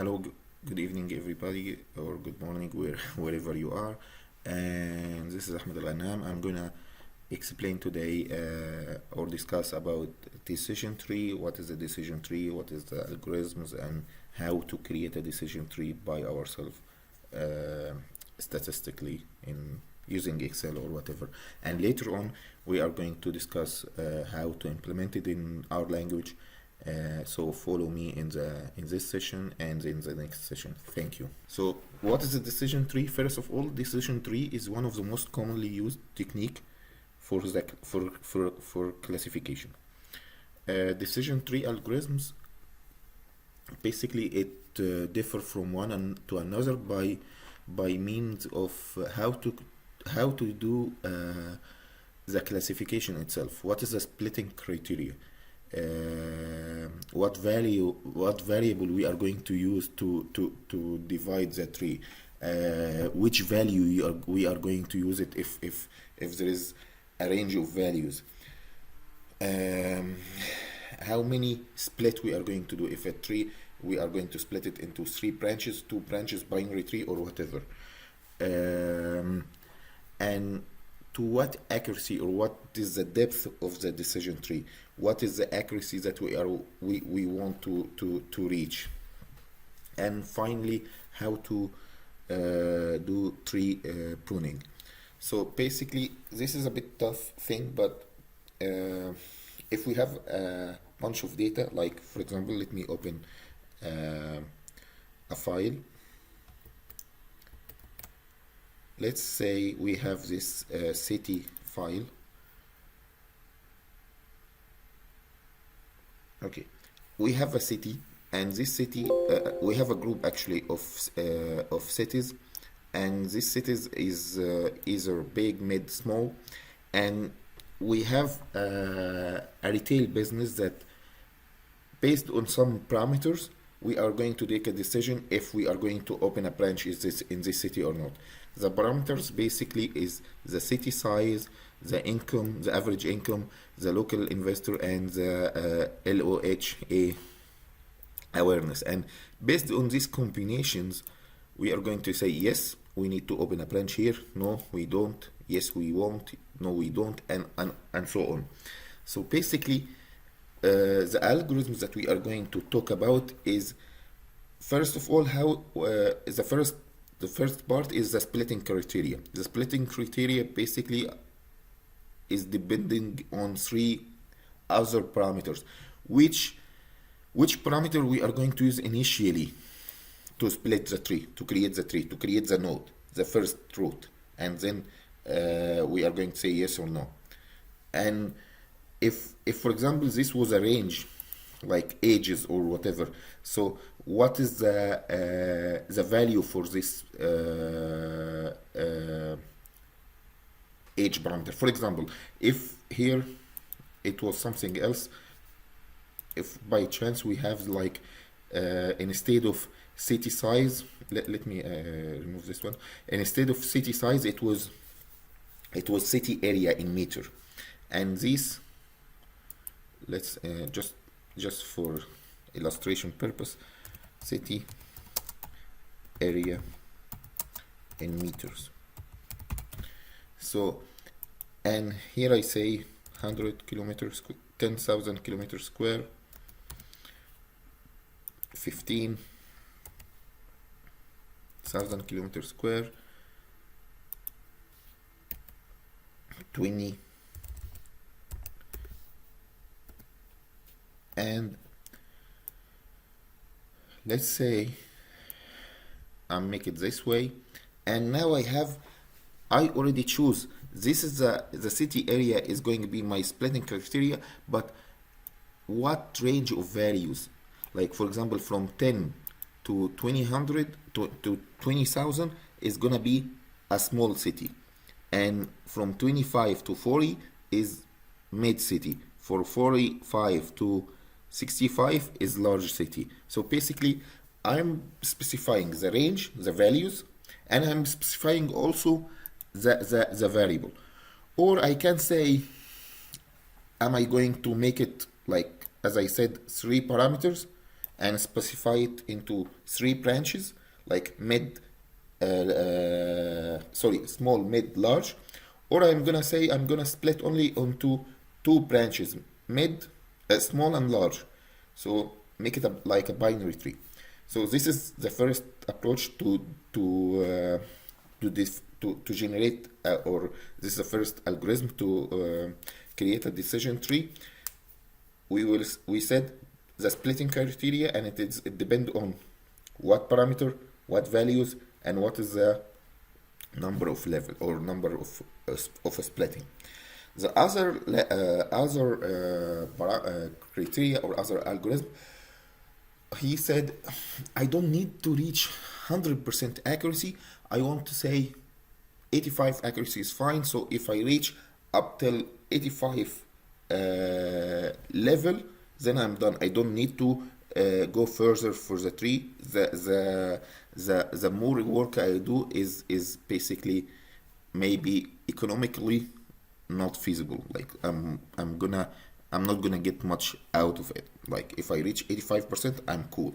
Hello, good evening, everybody, or good morning, wherever you are. And this is Ahmed Al Anam. I'm gonna explain today or discuss about decision tree. What is a decision tree? What is the algorithms, and how to create a decision tree by ourselves, uh, statistically in using Excel or whatever. And later on, we are going to discuss how to implement it in our language. So follow me in this session and in the next session. Thank you. So what is a decision tree? First of all, decision tree is one of the most commonly used technique for classification. Decision tree algorithms basically it differ from to another by means of how to do the classification itself. What is the splitting criteria? What variable we are going to use to divide the tree, which value we are going to use it if there is a range of values, how many split we are going to do. If a tree we are going to split it into 3 branches, 2 branches, binary tree, or whatever, and to what accuracy, or what is the depth of the decision tree, what is the accuracy that we want to reach, and finally how to do tree pruning. So basically this is a bit tough thing, but if we have a bunch of data, like for example, let me open a file. Let's say we have this city file. Okay, we have a city, and this city we have a group actually of cities, and this cities is either big, mid, small, and we have a retail business that, based on some parameters, we are going to take a decision if we are going to open a branch in this city or not. The parameters basically is the city size, the income, the average income, the local investor, and the LOHA awareness. And based on these combinations, we are going to say, yes, we need to open a branch here. No, we don't. Yes, we won't. No, we don't, and so on. So basically, the algorithms that we are going to talk about is, first of all, how the first part is the splitting criteria. The splitting criteria basically is depending on 3 other parameters. Which parameter we are going to use initially to split the tree, to create the tree, to create the node, the first root, and then we are going to say yes or no. And if for example this was a range, like ages or whatever, so what is the value for this age parameter? For example, if here it was something else, if by chance we have like instead of city size, let me remove this one. Instead of city size, it was city area in meter, and this, let's just for illustration purpose, city area in meters. So, and here I say 100 kilometers, 10,000 kilometers square, 15,000 kilometers square, 20, and let's say I make it this way, and now I already choose, this is the city area is going to be my splitting criteria, but what range of values, like for example from 10 to 2000 to 20,000 is gonna be a small city, and from 25 to 40 is mid city, for 45 to 65 is large city. So basically I'm specifying the range, the values, and I'm specifying also the variable. Or I can say, am I going to make it, like as I said, 3 parameters, and specify it into three branches, like small, mid, large, or I'm gonna say I'm gonna split only onto two branches, mid, small and large. So make it like a binary tree. So this is the first approach to generate, or this is the first algorithm to create a decision tree. We said the splitting criteria, and it depends on what parameter, what values, and what is the number of level or number of splitting. The other criteria or other algorithm, he said, I don't need to reach 100% accuracy. I want to say 85 accuracy is fine. So if I reach up till 85 level, then I'm done. I don't need to go further for the tree. The more work I do is basically maybe economically not feasible. Like I'm not gonna get much out of it. Like if I reach 85%, I'm cool.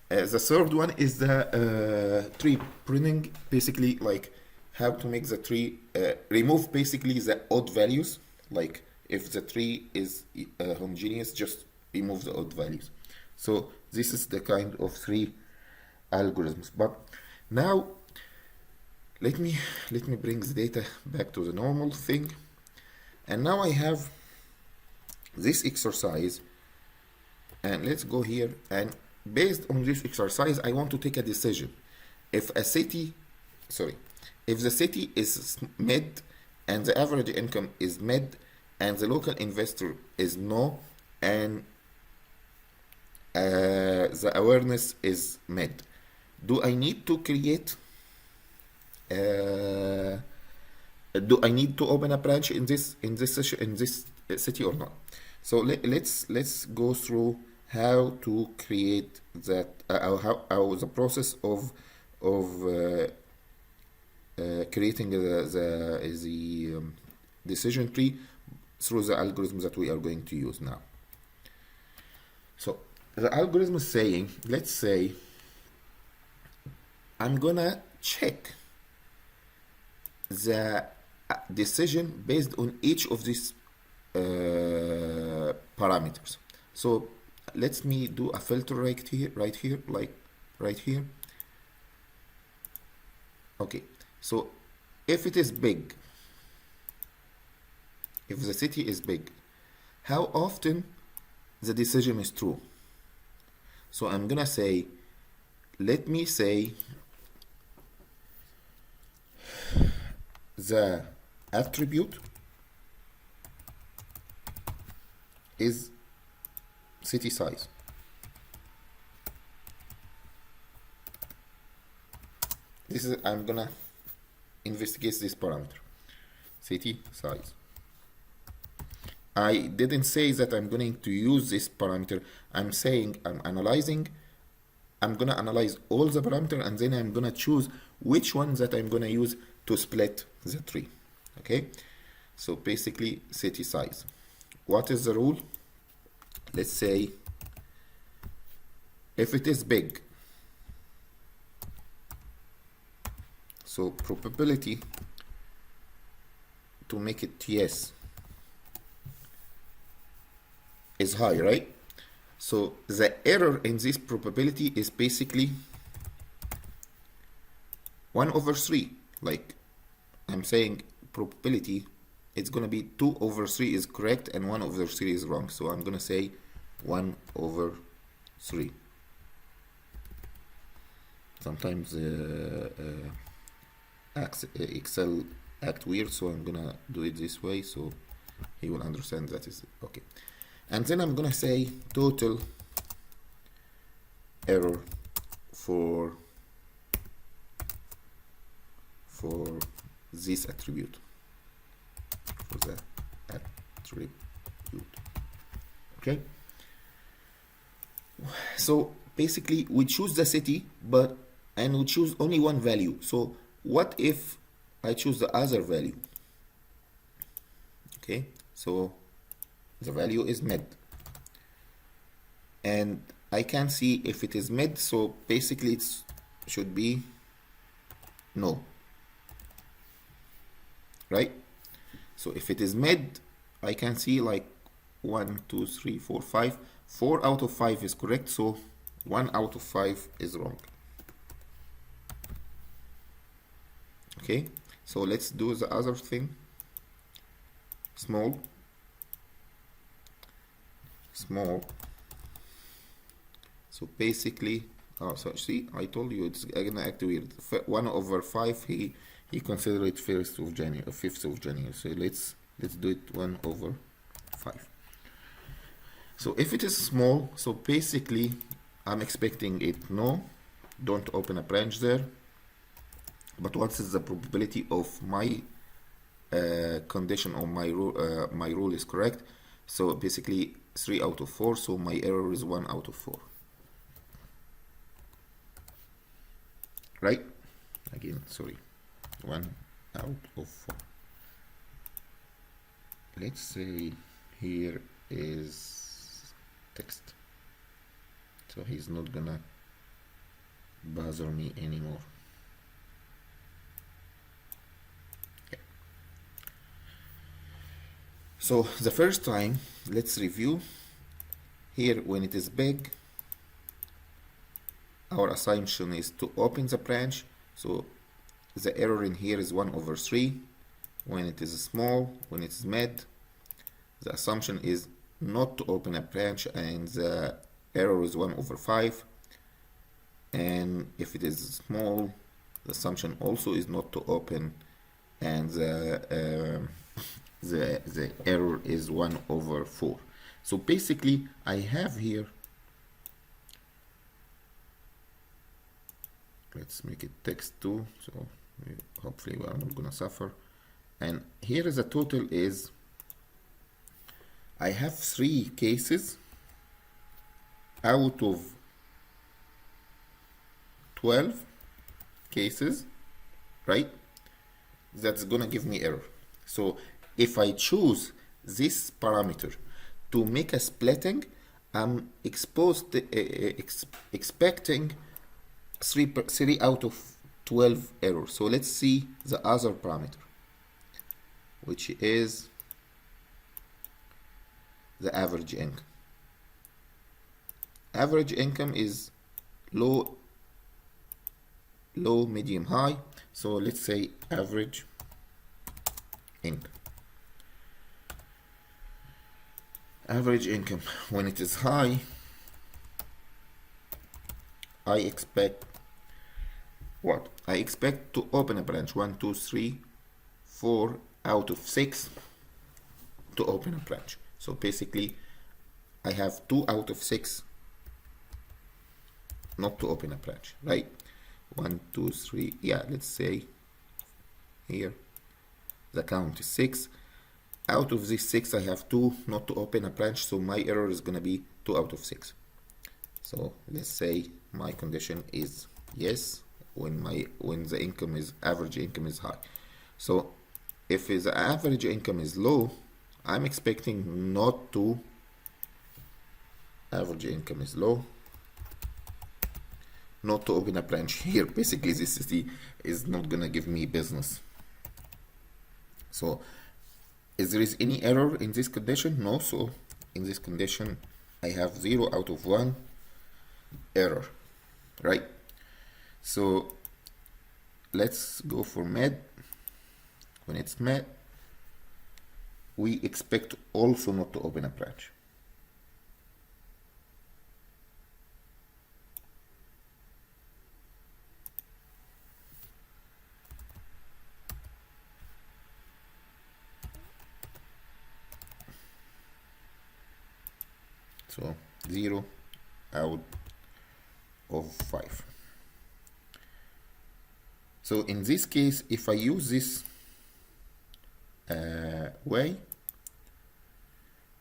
The third one is the tree pruning, basically like how to make the tree remove basically the odd values. Like if the tree is homogeneous, just remove the odd values. So this is the kind of three algorithms. But now let me bring the data back to the normal thing, and now I have this exercise, and let's go here, and based on this exercise I want to take a decision. If the city is mid and the average income is mid and the local investor is no, and the awareness is mid, do I need to create do I need to open a branch in this city or not? So let's go through how to create that, how the process of creating the decision tree through the algorithm that we are going to use now. So the algorithm is saying, let's say I'm gonna check the decision based on each of these parameters. So let me do a filter right here, like right here. Okay, so if it is big, if the city is big, how often the decision is true? So I'm gonna say, let me say the attribute is city size. This is, I'm gonna investigate this parameter, city size. I didn't say that I'm going to use this parameter. I'm saying I'm gonna analyze all the parameters, and then I'm gonna choose which one that I'm gonna use to split the tree. Okay, so basically city size. What is the rule? Let's say if it is big, so probability to make it yes is high, right? So the error in this probability is basically 1/3. Like I'm saying probability, it's gonna be 2/3 is correct and 1/3 is wrong. So I'm gonna say 1/3. Sometimes Excel act weird, so I'm gonna do it this way so he will understand that is okay. And then I'm gonna say total error for this attribute, for the attribute. Okay, so basically we choose the city, and we choose only one value. So what if I choose the other value? Okay, so the value is mid, and I can see if it is mid, so basically it should be no, right? So if it is mid, I can see like 1, 2, 3, 4, 5. 4 out of 5 is correct, so 1 out of 5 is wrong. Okay, so let's do the other thing. Small, small. So basically, oh, so see, I told you it's gonna act weird. 1 over 5, he considered it 1st of January, 5th of January. So let's do it 1 over 5. So if it is small, so basically I'm expecting it no, don't open a branch there. But what is the probability of my condition or my rule is correct? So basically 3 out of 4, so my error is 1 out of 4. Right? Again, sorry, 1 out of 4. Let's say here is text, so he's not gonna bother me anymore. Okay. So the first time, let's review here. When it is big, our assumption is to open the branch, so the error in here is 1 over 3. When it is small, when it's mid, the assumption is not to open a branch and the error is 1 over 5. And if it is small, the assumption also is not to open and the error is 1 over 4. So basically I have here, let's make it text too, so hopefully we're not gonna suffer. And here is the total is, I have 3 cases out of 12 cases, right? That's gonna give me error. So if I choose this parameter to make a splitting, I'm exposed expecting 3 out of 12 errors. So let's see the other parameter, which is the average income. Average income is low, medium, high. So let's say average income. Average income, when it is high, I expect what? I expect to open a branch 1, 2, 3, 4 out of 6 to open a branch. So basically I have 2 out of 6 not to open a branch, right? 1, 2, 3, yeah, let's say here the count is 6. Out of these 6 I have 2 not to open a branch, so my error is gonna be 2 out of 6. So let's say my condition is yes when the income is average income is high. So if the average income is low, I'm expecting not to, average income is low, not to open a branch here. Basically this city is not gonna give me business. So is there any error in this condition? No. So in this condition I have 0 out of 1 error, right? So let's go for med. When it's med, we expect also not to open a branch. So 0 out of 5. So in this case, if I use this way,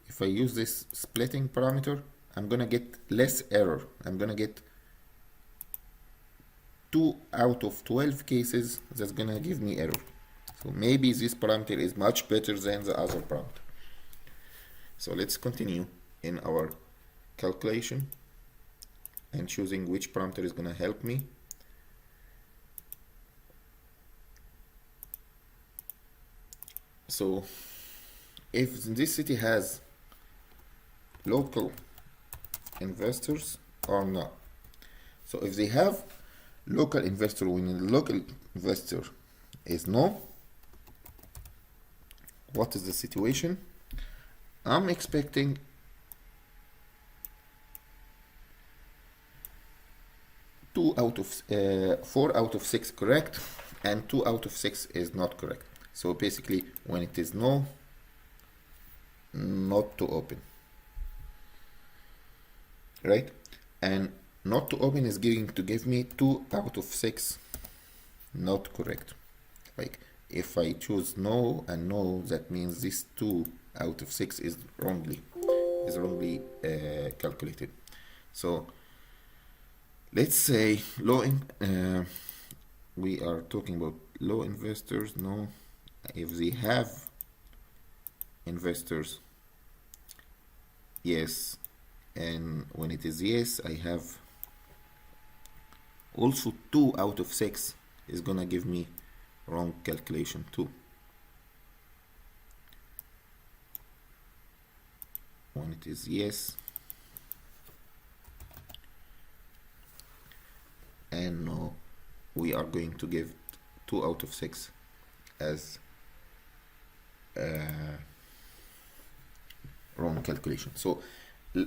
if I use this splitting parameter, I'm gonna get less error. I'm gonna get 2 out of 12 cases that's gonna give me error. So maybe this parameter is much better than the other parameter. So let's continue in our calculation. and choosing which parameter is gonna help me. So if this city has local investors or not. So if they have local investor, when the local investor is no, what is the situation? I'm expecting four out of six correct, and 2 out of 6 is not correct. So basically, when it is no, not to open, right? And not to open is going to give me 2 out of 6 not correct. Like if I choose no and no, that means this 2 out of 6 is wrongly calculated. So let's say we are talking about low investors. No, if they have investors, yes, and when it is yes, I have also 2 out of 6 is gonna give me wrong calculation too. When it is yes and no, we are going to give 2 out of 6 as wrong calculation. So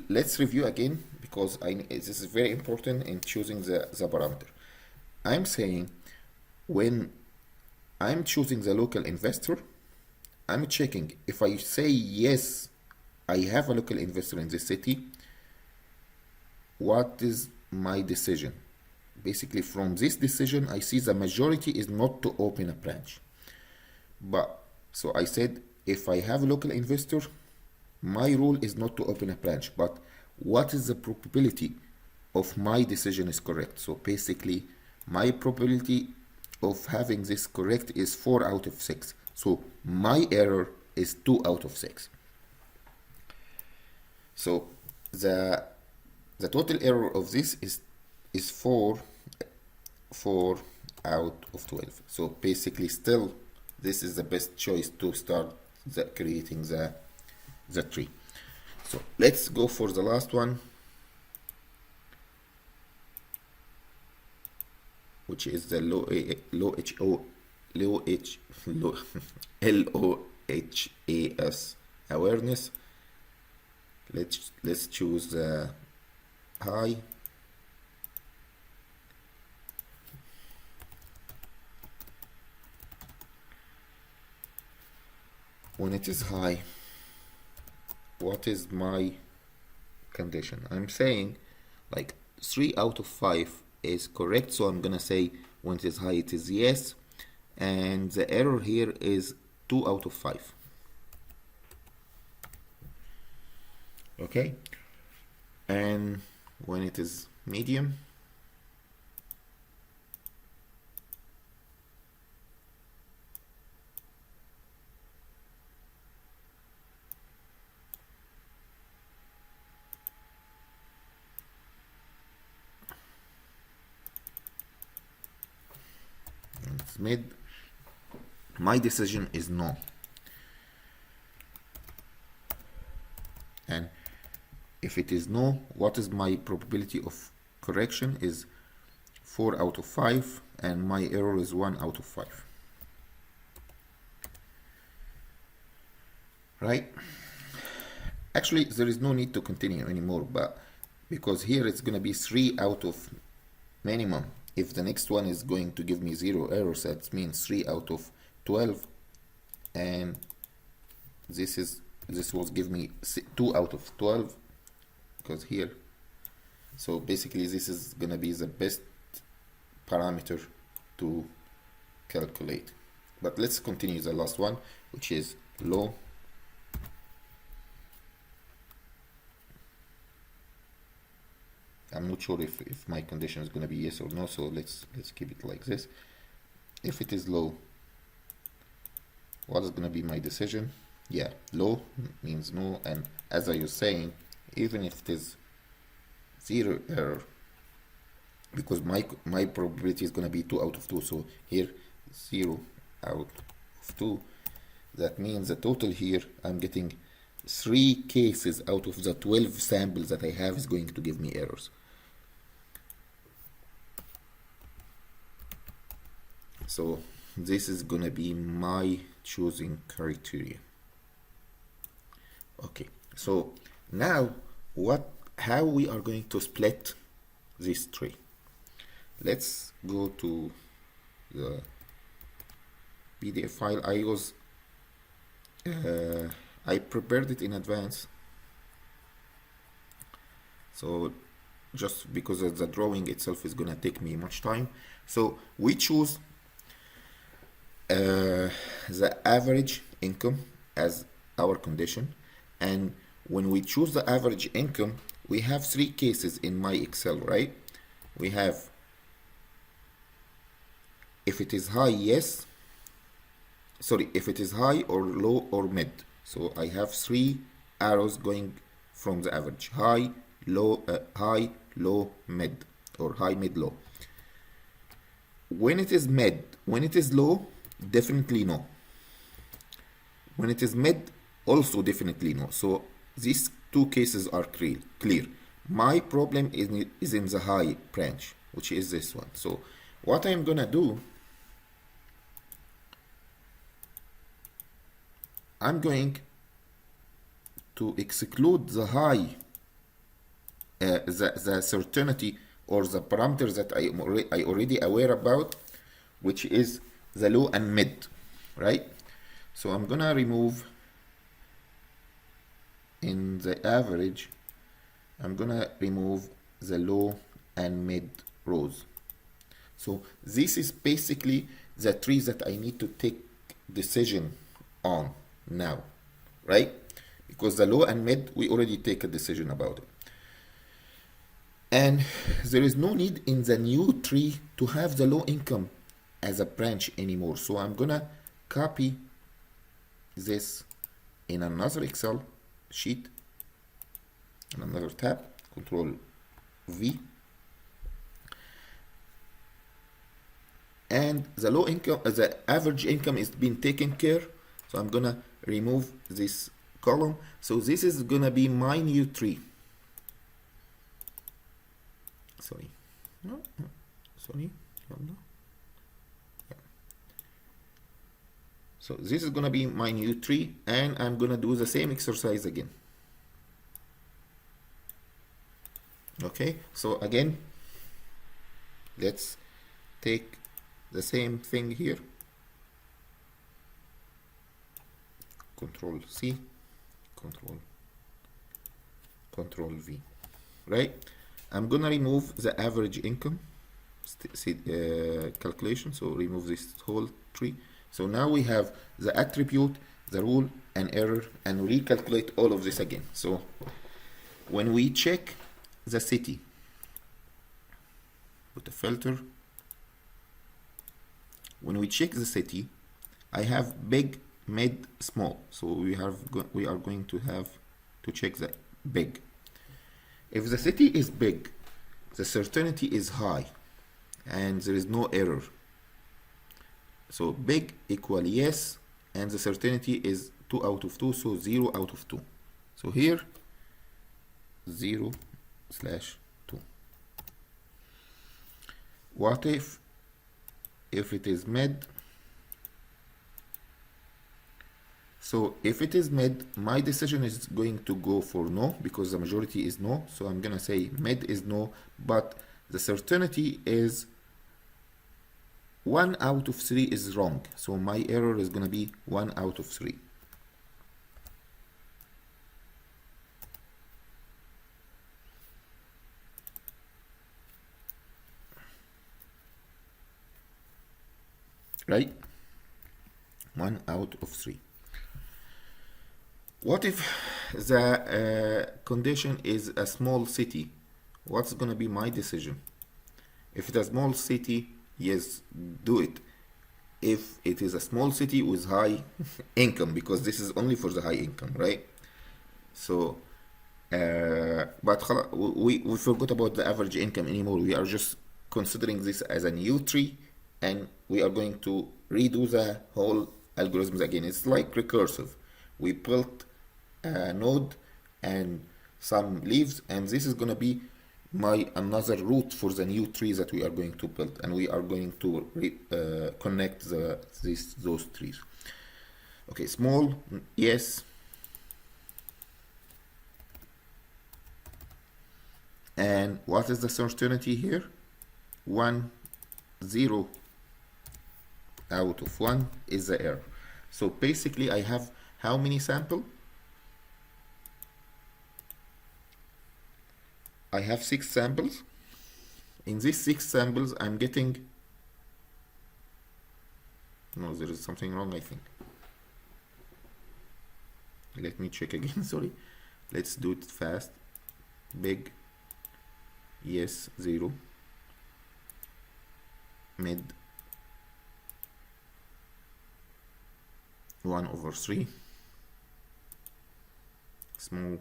let's review again, because this is very important in choosing the parameter. I'm saying when I'm choosing the local investor, I'm checking if I say yes, I have a local investor in this city, what is my decision? Basically, from this decision, I see the majority is not to open a branch. But so I said, if I have a local investor, my rule is not to open a branch. But what is the probability of my decision is correct? So basically, my probability of having this correct is 4 out of 6. So my error is 2 out of 6. So the total error of this is 4 out of 12. So basically, still, this is the best choice to start creating the tree. So let's go for the last one, which is the LOHAS awareness. Let's choose the high. When it is high, what is my condition? I'm saying like 3 out of 5 is correct, so I'm gonna say when it is high it is yes, and the error here is 2 out of 5. Okay, and when it is medium, mid, my decision is no. And if it is no, what is my probability of correction is 4 out of 5, and my error is 1 out of 5. Right? Actually, there is no need to continue anymore, but because here it's going to be 3 out of minimum. If the next one is going to give me 0 errors, that means 3 out of 12, and this will give me 2 out of 12, because here. So basically, this is gonna be the best parameter to calculate. But let's continue the last one, which is low. I'm not sure if my condition is going to be yes or no, so let's keep it like this. If it is low, what is going to be my decision? Yeah, low means no, and as I was saying, even if it is 0 error, because my probability is gonna be 2 out of 2. So here 0 out of 2. That means the total here I'm getting 3 cases out of the 12 samples that I have is going to give me errors. So this is gonna be my choosing criteria. Okay, so now how we are going to split this tree. Let's go to the PDF file. I prepared it in advance, so just because the drawing itself is gonna take me much time. So we choose the average income as our condition, and when we choose the average income, we have 3 cases in my Excel, right? We have, if it is high, yes, sorry, if it is high or low or mid. So I have 3 arrows going from the average: high, low, mid, or high, mid, low. When it is mid, when it is low, definitely no. When it is mid, also definitely no. So these 2 cases are clear. My problem is in the high branch, which is this one. So what I'm gonna do, I'm going to exclude the high, the certainty or the parameters that I already aware about, which is the low and mid, right? So I'm gonna remove, in the average, I'm gonna remove the low and mid rows. So this is basically the trees that I need to take decision on now, right? Because the low and mid, we already take a decision about it. And there is no need in the new tree to have the low income as a branch anymore. So I'm gonna copy this in another Excel sheet, in another tab, Control V, and the low income, the average income is being taken care. So I'm gonna remove this column. So this is gonna be my new tree. Sorry, no, sorry. So this is gonna be my new tree, and I'm gonna do the same exercise again. Okay, so again, let's take the same thing here. Control C, Control V, right? I'm gonna remove the average income calculation, so remove this whole tree. So now we have the attribute, the rule, and error, and recalculate all of this again. So when we check the city, put a filter. When we check the city, I have big, mid, small. So we are going to have to check the big. If the city is big, the certainty is high, and there is no error. So big equal yes, and the certainty is 2 out of 2, so 0 out of 2. So here 0/2. What if it is mid? So if it is mid, my decision is going to go for no, because the majority is no. So I'm gonna say mid is no, but the certainty is 1 out of 3 is wrong. So my error is gonna be 1 out of 3. Right? 1 out of 3. What if the condition is a small city? What's gonna be my decision? If it's a small city, yes, do it. If it is a small city with high income, because this is only for the high income, right? So, but we forgot about the average income anymore. We are just considering this as a new tree, and we are going to redo the whole algorithms again. It's like recursive. We built a node and some leaves, and this is going to be my another route for the new tree that we are going to build, and we are going to connect those trees. Okay, small, yes. And what is the certainty here? 1, 0 out of 1 is the error. So basically I have how many samples? I have 6 samples. In these 6 samples I'm getting, no, there is something wrong, I think. Let me check again. Sorry, let's do it fast. Big, yes, 0, mid, 1/3, small,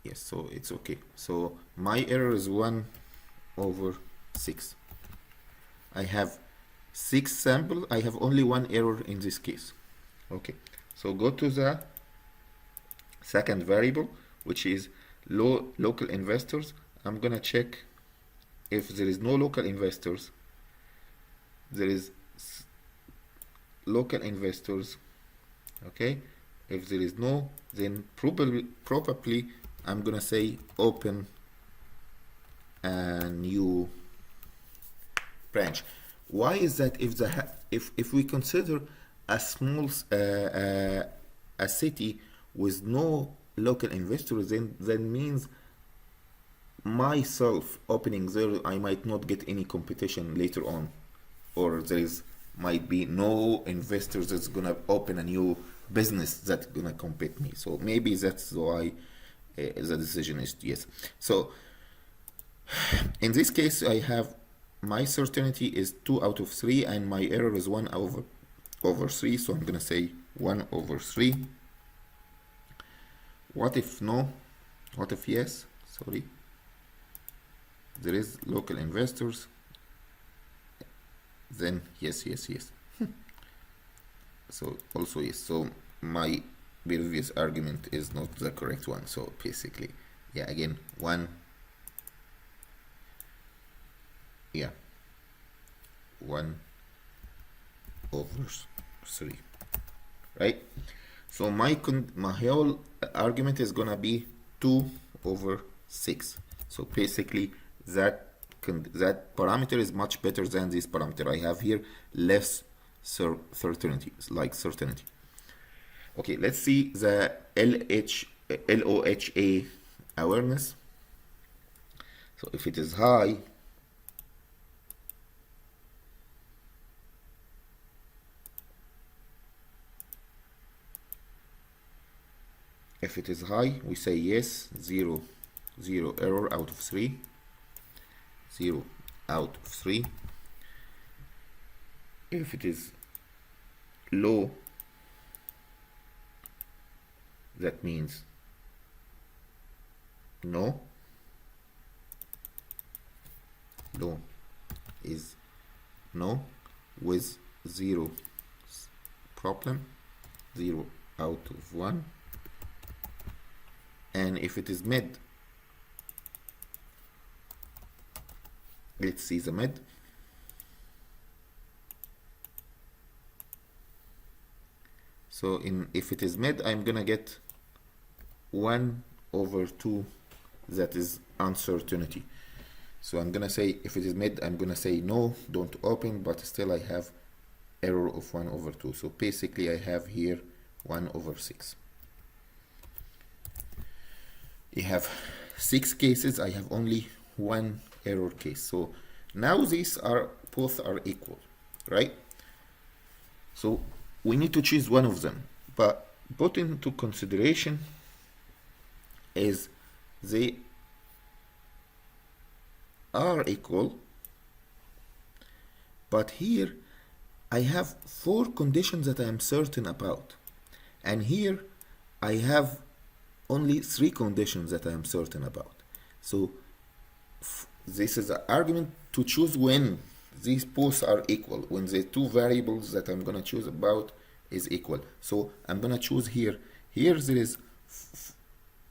yes, so it's okay. So my error is 1/6. I have 6 samples. I have only 1 error in this case. Okay, so go to the second variable, which is local investors. I'm gonna check if there is no local investors. There is local investors. Okay, if there is no, then probably I'm gonna say open a new branch. Why is that? If we consider a small a city with no local investors, then that means myself opening there, I might not get any competition later on, or might be no investors that's gonna open a new business that's gonna compete me. So maybe that's why the decision is yes. So in this case, I have my certainty is 2 out of 3, and my error is 1/3. So I'm gonna say 1/3. What if no? What if yes? Sorry. There is local investors. Then yes. So also yes. So my previous argument is not the correct one. So basically, yeah, again, 1/3, right? So my whole argument is gonna be 2/6. So basically that parameter is much better than this parameter. I have here less certainty, like certainty. Okay, let's see the LOHA awareness. So if it is high, we say yes, 0 error out of 3, 0 out of 3. If it is low, that means no. Low is no with 0 problem, 0 out of 1. And if it is mid, let's see the mid. So if it is mid, I'm gonna get 1/2. That is uncertainty. So I'm gonna say if it is mid, I'm gonna say no, don't open, but still I have error of 1/2. So basically I have here 1/6. You have 6 cases, I have only 1 error case. So now these both are equal, right? So we need to choose one of them, but put into consideration is they are equal, but here I have 4 conditions that I am certain about, and here I have only 3 conditions that I am certain about. So this is an argument to choose when these both are equal, when the two variables that I'm gonna choose about is equal. So I'm gonna choose here. Here there is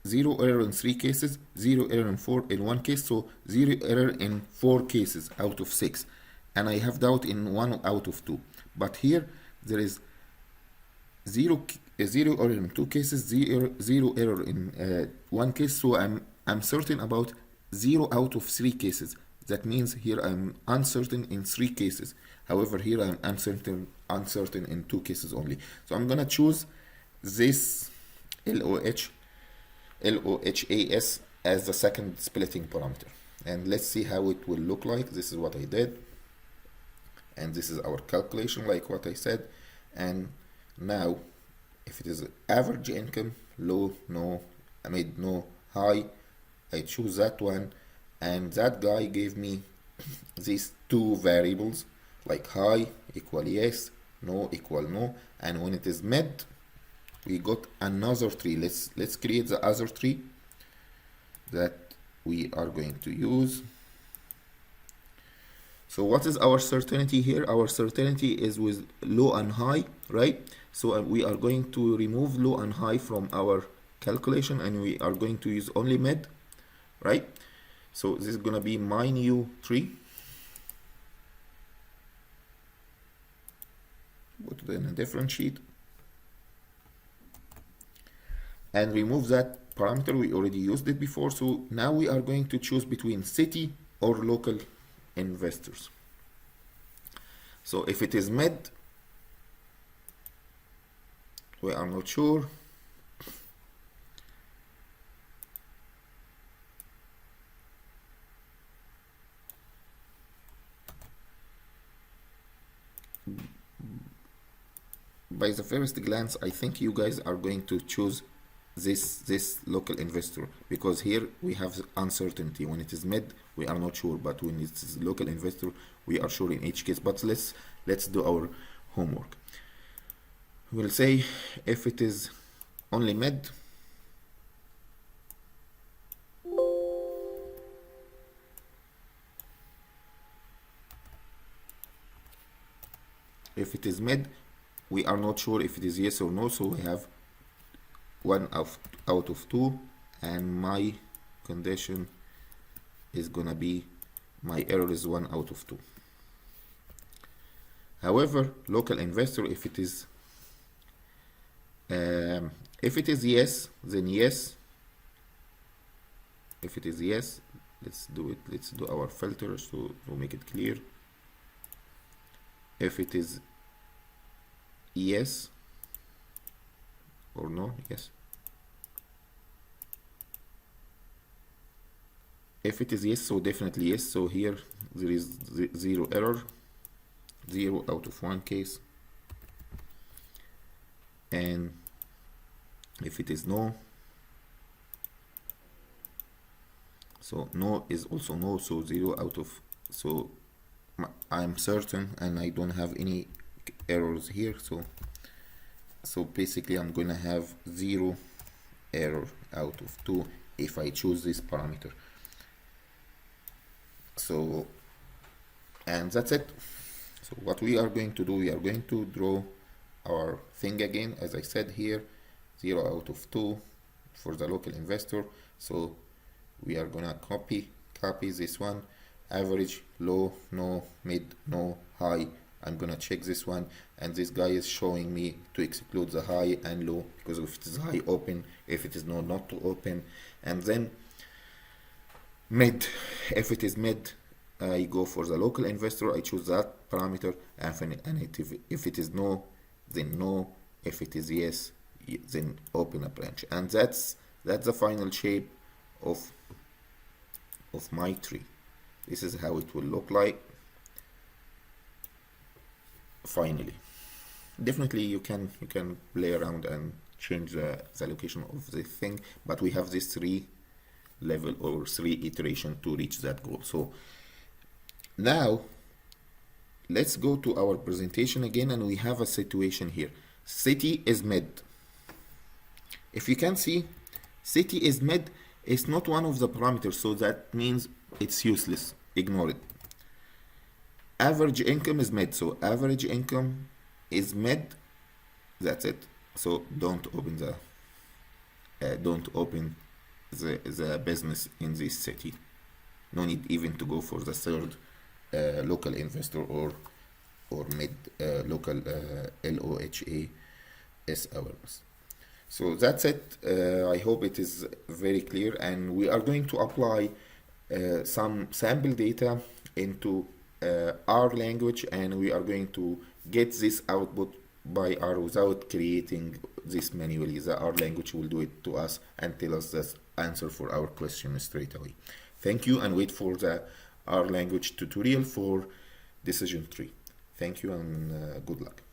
zero error in 3 cases, zero error in 4 in 1 case, so zero error in 4 cases out of 6, and I have doubt in 1 out of 2. But here there is zero error in 2 cases, zero error in 1 case, so I'm certain about 0 out of 3 cases. That means here I'm uncertain in 3 cases. However, here I'm uncertain in 2 cases only. So I'm gonna choose this LOHAS as the second splitting parameter, and let's see how it will look like. This is what I did, and this is our calculation like what I said. And now if it is average income, low, no, mid, no, high, I choose that one, and that guy gave me these two variables, like high equal yes, no equal no, and when it is mid we got another tree. Let's create the other tree that we are going to use. So what is our certainty here? Our certainty is with low and high, right? So we are going to remove low and high from our calculation, and we are going to use only mid, right? So this is gonna be my new tree. Put it in a different sheet and remove that parameter. We already used it before. So now we are going to choose between city or local investors. So if it is mid, we are not sure. By the first glance, I think you guys are going to choose this local investor, because here we have uncertainty. When it is mid, we are not sure, but when it is local investor, we are sure in each case. But let's do our homework. We'll say if it is only mid, we are not sure if it is yes or no, so we have 1 out of 2, and my condition is gonna be, my error is 1 out of 2. However, local investor, if it is yes, then yes. If it is yes, let's do our filters to make it clear. If it is yes or no, yes. If it is yes, so definitely yes. So here there is zero error, 0 out of 1 case. And if it is no, so no is also no, so 0 out of, so I'm certain and I don't have any errors here, so basically I'm gonna have 0 error out of 2 if I choose this parameter. So, and that's it. So what we are going to do, we are going to draw our thing again, as I said here, 0 out of 2 for the local investor. So we are gonna copy this one, average, low, no, mid, no, high. I'm gonna check this one, and this guy is showing me to exclude the high and low, because if it is high, open, if it is no, not to open. And then mid, if it is mid, I go for the local investor, I choose that parameter, and if it is no, then no. If it is yes, then open a branch. And that's the final shape of my tree. This is how it will look like finally. Definitely you can play around and change the location of the thing, but we have this 3 level or 3 iteration to reach that goal. So now let's go to our presentation again, and we have a situation here. City is mid. If you can see, city is mid It's not one of the parameters, so that means it's useless. Ignore it. Average income is mid, so average income is mid. That's it. So don't open the business in this city. No need even to go for the third local investor or mid local LOHAS awareness. So that's it. I hope it is very clear, and we are going to apply some sample data into our language, and we are going to get this output by R without creating this manually. The R language will do it to us and tell us the answer for our question straight away. Thank you, and wait for the R language tutorial for decision tree. Thank you, and good luck.